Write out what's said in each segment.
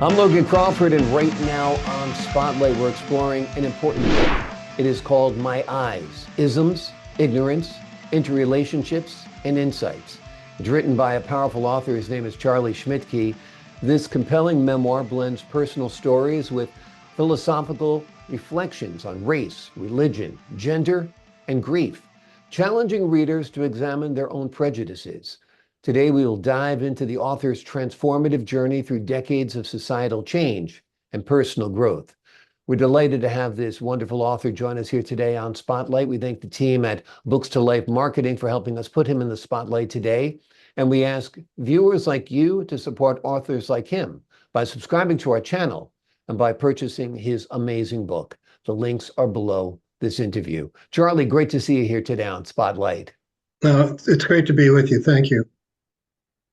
I'm Logan Crawford, and right now on Spotlight, we're exploring an important book. It is called My Eyes, Isms, Ignorance, Interrelationships, and Insights. It's written by a powerful author. His name is Charlie Schmidtke. This compelling memoir blends personal stories with philosophical reflections on race, religion, gender, and grief, challenging readers to examine their own prejudices. Today, we will dive into the author's transformative journey through decades of societal change and personal growth. We're delighted to have this wonderful author join us here today on Spotlight. We thank the team at Books to Life Marketing for helping us put him in the spotlight today. And we ask viewers like you to support authors like him by subscribing to our channel and by purchasing his amazing book. The links are below this interview. Charlie, great to see you here today on Spotlight. No, it's great to be with you. Thank you.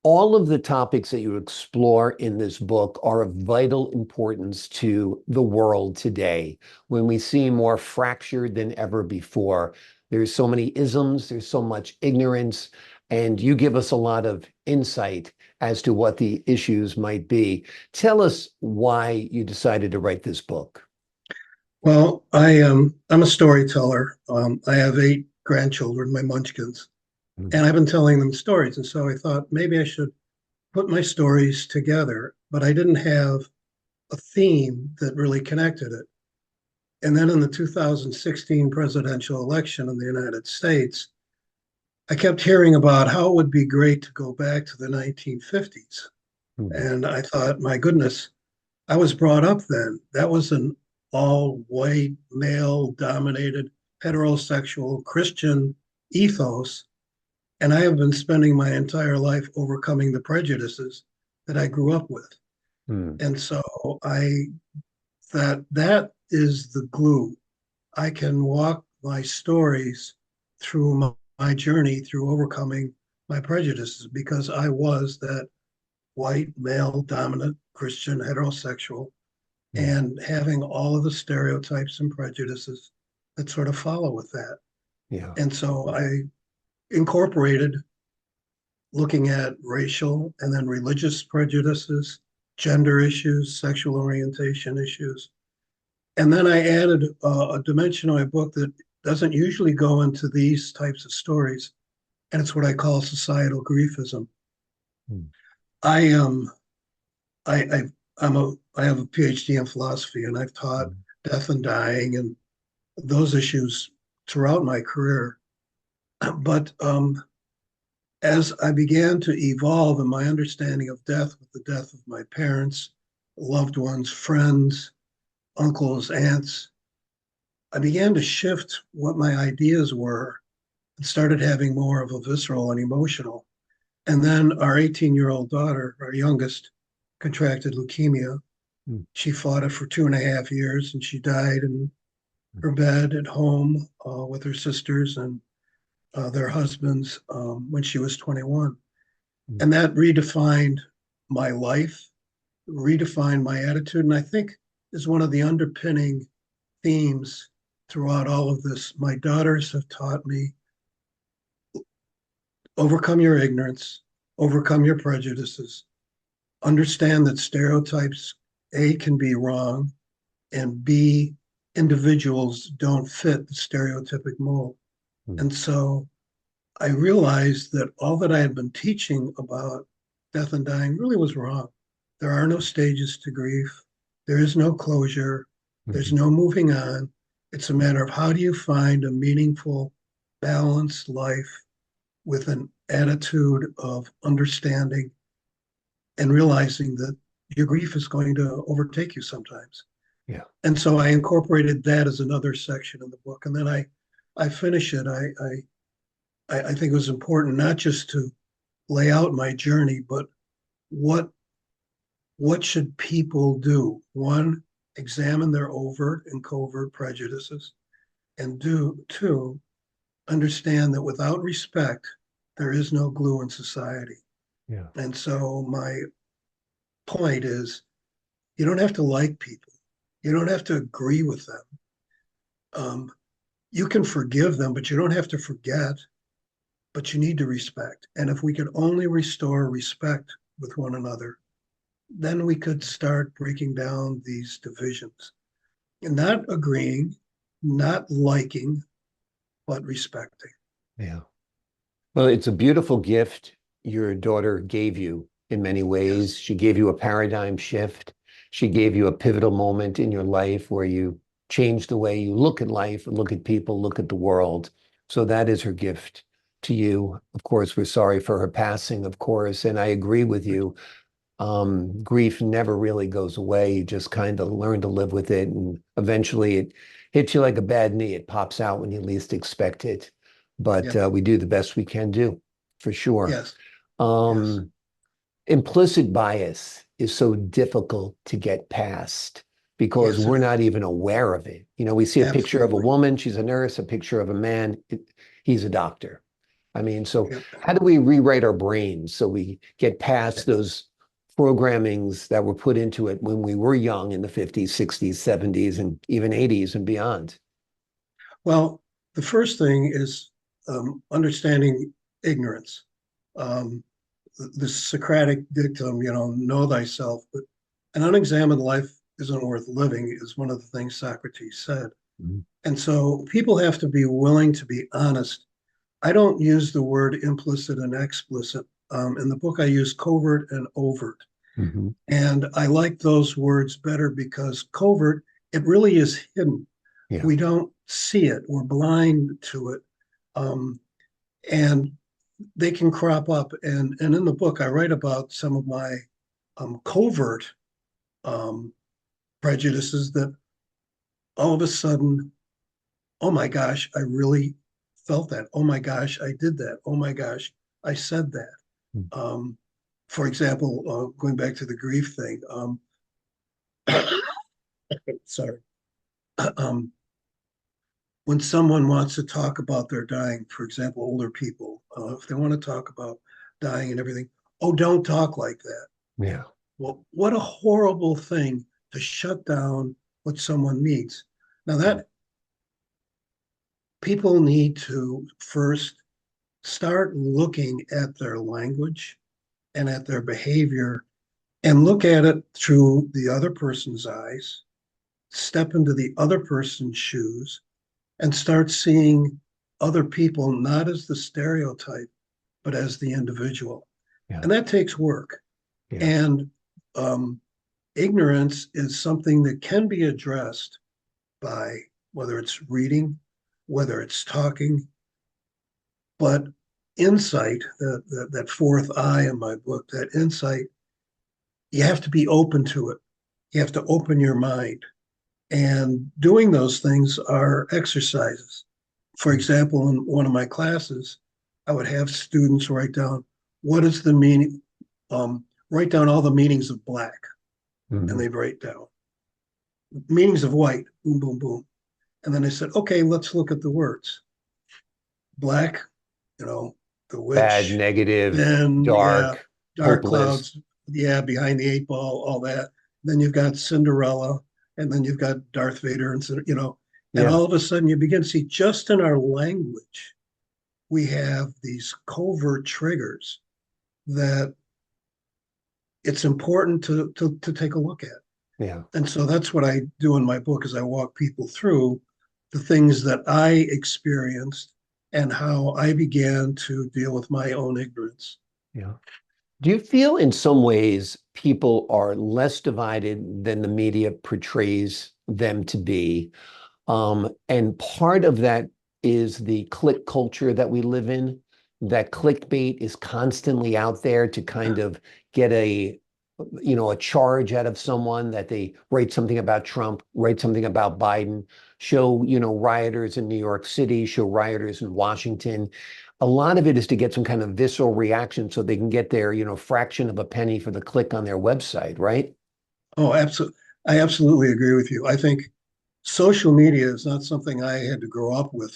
All of the topics that you explore in this book are of vital importance to the world today when we see more fractured than ever before. There's so many isms, there's so much ignorance, and you give us a lot of insight as to what the issues might be. Tell us why you decided to write this book. Well, I'm a storyteller. I have 8 grandchildren, my munchkins, Mm. and I've been telling them stories. And so I thought maybe I should put my stories together, but I didn't have a theme that really connected it. And then in the 2016 presidential election in the United States, I kept hearing about how it would be great to go back to the 1950s. Mhm. And I thought, my goodness, I was brought up then. That was an all white, male dominated, heterosexual Christian ethos. And I have been spending my entire life overcoming the prejudices that I grew up with. Mm. And so I thought that is the glue. I can walk my stories through my journey through overcoming my prejudices because I was that white, male, dominant, Christian, heterosexual, Mm. and having all of the stereotypes and prejudices that sort of follow with that. Yeah. And so I incorporated looking at racial and then religious prejudices, gender issues, sexual orientation issues. And then I added a dimension of my book that doesn't usually go into these types of stories, and it's what I call societal griefism. Mm. I I, I I have a PhD in philosophy, and I've taught Mm. death and dying and those issues throughout my career. But as I began to evolve in my understanding of death, with the death of my parents, loved ones, friends, uncles, aunts, I began to shift what my ideas were and started having more of a visceral and emotional. And then our 18-year-old daughter, our youngest, contracted leukemia. Mm. She fought it for 2.5 years, and she died in her bed at home with her sisters and their husbands when she was 21. Mm. And that redefined my life, redefined my attitude, and I think is one of the underpinning themes throughout all of this. My daughters have taught me overcome your ignorance, overcome your prejudices, understand that stereotypes, A, can be wrong, and B, individuals don't fit the stereotypic mold. Mm. And so I realized that all that I had been teaching about death and dying really was wrong. There are no stages to grief. There is no closure. There's Mhm. no moving on. It's a matter of how do you find a meaningful, balanced life with an attitude of understanding and realizing that your grief is going to overtake you sometimes. Yeah. And so I incorporated that as another section in the book. And then I finish it. I think it was important not just to lay out my journey, but what what should people do? One, examine their overt and covert prejudices, and two, understand that without respect, there is no glue in society. Yeah. And so my point is, you don't have to like people, you don't have to agree with them. You can forgive them, but you don't have to forget. But you need to respect. And if we could only restore respect with one another, then we could start breaking down these divisions and not agreeing, not liking, but respecting. Yeah. Well, it's a beautiful gift your daughter gave you in many Yes. ways. She gave you a paradigm shift. She gave you a pivotal moment in your life where you changed the way you look at life, look at people, look at the world. So that is her gift to you. Of course, we're sorry for her passing, of course, and I agree with you. Grief never really goes away. You just kind of learn to live with it, and eventually it hits you like a bad knee. It pops out when you least expect it. But Yep. we do the best we can do, for sure. Yes. Yes. Um, Implicit bias is so difficult to get past because Yes, it we're is. not even aware of it. You know, we see a picture of a Absolutely. woman, she's a nurse, a picture of a man, he's a doctor. I mean, so Yep. how do we rewrite our brains so we get past those programmings that were put into it when we were young in the 50s, 60s, 70s, and even 80s and beyond? Well, the first thing is understanding ignorance. Um, the Socratic dictum, know thyself, but an unexamined life isn't worth living, is one of the things Socrates said. Mhm. And so people have to be willing to be honest. I don't use the word implicit and explicit. In the book, I use covert and overt. Mhm. And I like those words better because covert, it really is hidden. Yeah. We don't see it, we're blind to it. Um, and they can crop up. And in the book, I write about some of my covert um, prejudices that all of a sudden, oh my gosh, I really felt that. Oh my gosh, I did that. Oh my gosh, I said that. Mm. Um, for example, going back to the grief thing, sorry, um, when someone wants to talk about their dying, for example, older people, if they want to talk about dying and everything, oh, don't talk like that. Yeah. Well, what a horrible thing to shut down what someone needs. Now, that people need to first start looking at their language and at their behavior and look at it through the other person's eyes, step into the other person's shoes, and start seeing other people not as the stereotype, but as the individual. Yeah. And that takes work. Yeah. And um, ignorance is something that can be addressed by whether it's reading, whether it's talking, but insight, that fourth eye in my book, that insight, you have to be open to it. You have to open your mind. And doing those things are exercises. For Mm. example, in one of my classes, I would have students write down what is the meaning, write down all the meanings of black, and Mhm. they'd write down meanings of white, boom, boom, boom. And then I said, okay, let's look at the words. Black, you know, the Bad, witch, negative, then, yeah, dark, dark hopeless. clouds, yeah, behind the eight ball, all that. Then you've got Cinderella, and then you've got Darth Vader, and Yeah. all of a sudden you begin to see just in our language, we have these covert triggers that it's important to take a look at. Yeah. And so that's what I do in my book is I walk people through the things that I experienced and how I began to deal with my own ignorance. Yeah. Do you feel in some ways people are less divided than the media portrays them to be? And part of that is the click culture that we live in. That clickbait is constantly out there to kind of get a charge out of someone that they write something about Trump, write something about Biden, show, rioters in New York City, show rioters in Washington. A lot of it is to get some kind of visceral reaction so they can get their, fraction of a penny for the click on their website, right? Oh, absolutely. I absolutely agree with you. I think social media is not something I had to grow up with,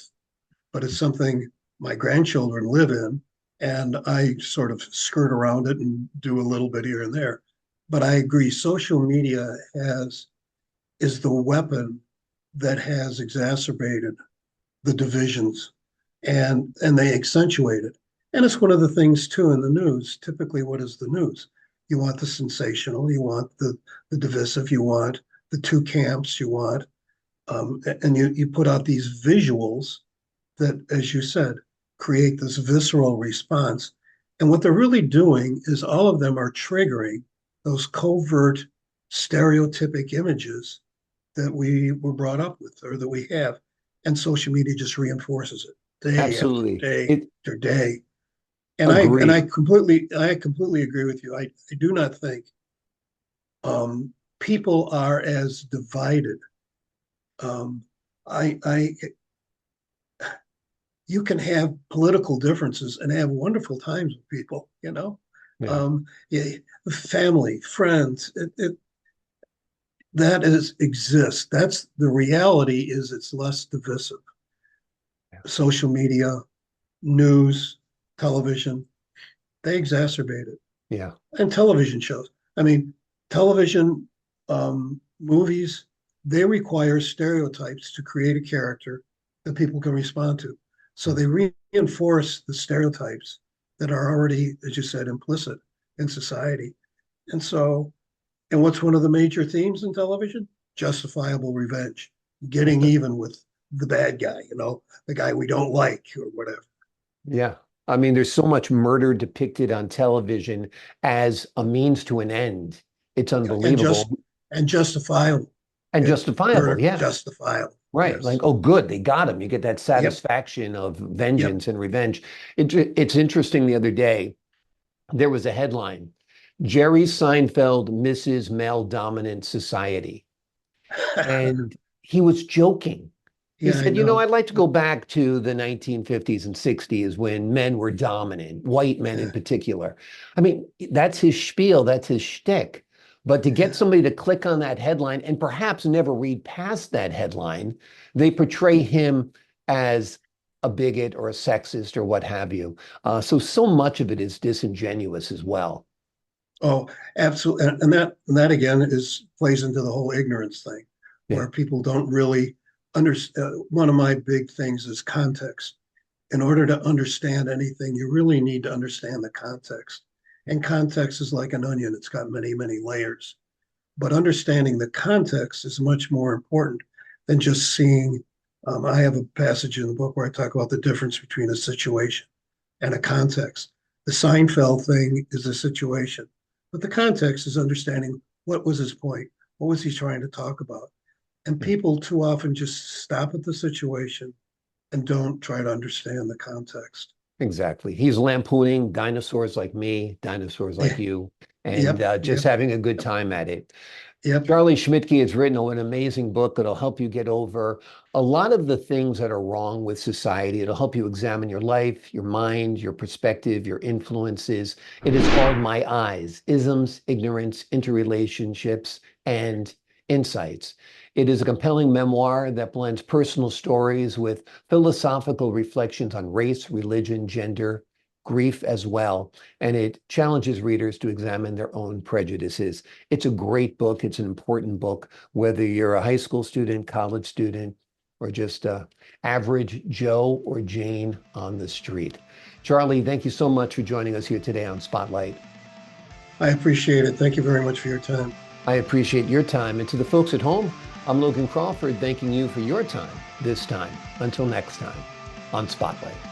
but it's something my grandchildren live in. And I sort of skirt around it and do a little bit here and there. But I agree, social media is the weapon that has exacerbated the divisions and they accentuate it. And it's one of the things too in the news. Typically, what is the news? You want the sensational, you want the divisive, you want the two camps, you want, and you put out these visuals that, as you said, create this visceral response. And what they're really doing is all of them are triggering those covert stereotypic images that we were brought up with or that we have. And social media just reinforces it day after Absolutely. day after day. And I Agreed. completely agree with you. I do not think people are as divided. Um, I you can have political differences and have wonderful times with people, you know. Yeah. Yeah, family, friends, that is exists. That's the reality. Is it's less divisive. Yeah. Social media, news, television, they exacerbate it, Yeah. and television shows. I mean, television movies, they require stereotypes to create a character that people can respond to. So they reinforce the stereotypes that are already, as you said, implicit in society. And so, and what's one of the major themes in television? Justifiable revenge, getting even with the bad guy, you know, the guy we don't like or whatever. Yeah. I mean, there's so much murder depicted on television as a means to an end. It's And unbelievable just and justifiable. and It's justifiable. murder, Yeah. justifiable. Right. Like, Yes. oh, good, they got him. You get that Yep. satisfaction of Yep. vengeance and revenge. It's interesting. The other day, there was a headline: Jerry Seinfeld misses male dominant society. And he was joking. He Yeah, I said, know. I'd like to go back to the 1950s and 60s when men were dominant, white men in Yeah, particular. I mean, that's his spiel, that's his shtick. But to get yeah. somebody to click on that headline and perhaps never read past that headline, they portray him as a bigot or a sexist or what have you. So much of it is disingenuous as well. Oh, absolutely. And that again is plays into the whole ignorance thing, Yeah, where people don't really understand. One of my big things is context. In order to understand anything, you really need to understand the context. And context is like an onion; it's got many, many layers. But understanding the context is much more important than just seeing. I have a passage in the book where I talk about the difference between a situation and a context. The Seinfeld thing is a situation, but the context is understanding what was his point, what was he trying to talk about. And yeah, people too often just stop at the situation and don't try to understand the context. exactly. He's lampooning dinosaurs like me, dinosaurs like Yeah, you, and yep, just yep, having a good yep, time at it. yep. Charlie Schmidtke has written an amazing book that'll help you get over a lot of the things that are wrong with society. It'll help you examine your life, your mind, your perspective, your influences. It is called My Eyes: Isms, Ignorance, Interrelationships, and Insights. It is a compelling memoir that blends personal stories with philosophical reflections on race, religion, gender, grief as well. And it challenges readers to examine their own prejudices. It's a great book. It's an important book, whether you're a high school student, college student, or just a average Joe or Jane on the street. Charlie, thank you so much for joining us here today on Spotlight. I appreciate it. Thank you very much for your time. I appreciate your time. And to the folks at home, I'm Logan Crawford, thanking you for your time this time. Until next time on Spotlight.